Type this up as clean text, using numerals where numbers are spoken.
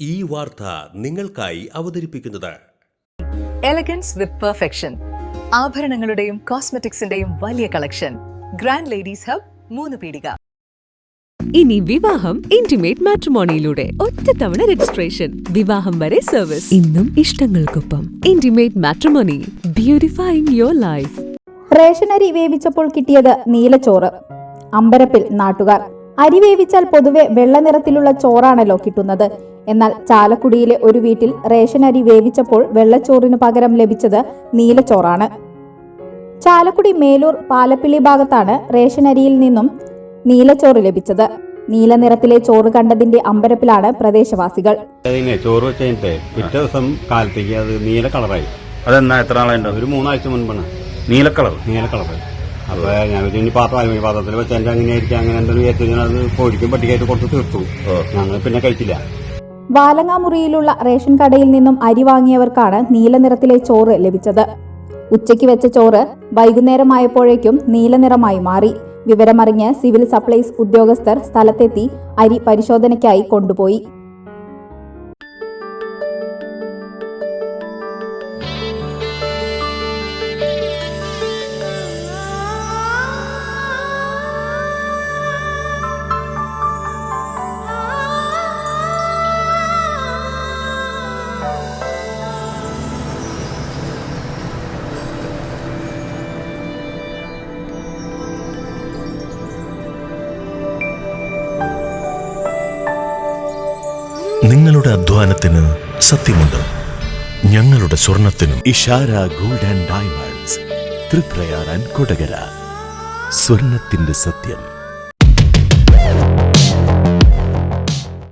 ഈ വാർത്ത നിങ്ങൾക്കായി അവതരിപ്പിക്കുന്നത് എലഗൻസ് വിത്ത് പെർഫെക്ഷൻ, ആഭരണങ്ങളുടെയും കോസ്മെറ്റിക്സിന്റെയും വലിയ കളക്ഷൻ. ഗ്രാൻഡ് ലേഡീസ് ഹബ്, 3 പീടിക. ഇനി വിവാഹം ഇന്റിമേറ്റ് മാട്രിമോണിയിലൂടെ ഒറ്റത്തവണ രജിസ്ട്രേഷൻ, വിവാഹം വരെ സർവീസ്. ഇന്നും ഇഷ്ടങ്ങൾക്കൊപ്പം Intimate Matrimony, beautifying your life. Ration അരി വേവിച്ചപ്പോൾ കിട്ടിയത് നീലച്ചോറ്. അമ്പരപ്പിൽ നാട്ടുകാർ. അരി വേവിച്ചാൽ പൊതുവെ വെള്ള നിറത്തിലുള്ള ചോറാണല്ലോ കിട്ടുന്നത്. എന്നാൽ ചാലക്കുടിയിലെ ഒരു വീട്ടിൽ റേഷൻ അരി വേവിച്ചപ്പോൾ വെള്ളച്ചോറിന് പകരം ലഭിച്ചത് നീലച്ചോറാണ്. ചാലക്കുടി മേലൂർ പാലപ്പിള്ളി ഭാഗത്താണ് റേഷൻ അരിയിൽ നിന്നും നീലച്ചോറ് ലഭിച്ചത്. നീല നിറത്തിലെ ചോറ് കണ്ടതിന്റെ അമ്പരപ്പിലാണ് പ്രദേശവാസികൾ. ചോറ് വെച്ചിട്ട് പിറ്റേ ദിവസം കാലത്തേക്ക് അത് നീല കളറായി. അതെന്നാ എത്ര നാളായിട്ട്? ഒരു 3 ആഴ്ച മുൻപാണ് നീല കളർ. അപ്പൊ ഞാൻ ഇനി പാത്രത്തിൽ വെച്ചാൽ അങ്ങനെയായിരിക്കും, അങ്ങനെ എന്തെങ്കിലും അത് കോഴിക്കും പട്ടിക്കായിട്ട് കൊടുത്ത് തീർത്തു. ഞങ്ങൾ പിന്നെ കഴിച്ചില്ല. വാലങ്ങാമുറിയിലുള്ള റേഷൻ കടയിൽ നിന്നും അരി വാങ്ങിയവർക്കാണ് നീല നിറത്തിലെ ചോറ് ലഭിച്ചത്. ഉച്ചയ്ക്ക് വെച്ച ചോറ് വൈകുന്നേരമായപ്പോഴേക്കും നീല നിറമായി മാറി. വിവരമറിഞ്ഞ് സിവിൽ സപ്ലൈസ് ഉദ്യോഗസ്ഥർ സ്ഥലത്തെത്തി അരി പരിശോധനയ്ക്കായി കൊണ്ടുപോയി. നിങ്ങളുടെ അധ്വാനത്തിന് സത്യമുണ്ട്, ഞങ്ങളുടെ സ്വർണത്തിനും. Ishara gold and diamonds, Triprayar and Kodakara. സ്വർണത്തിന്റെ സത്യം.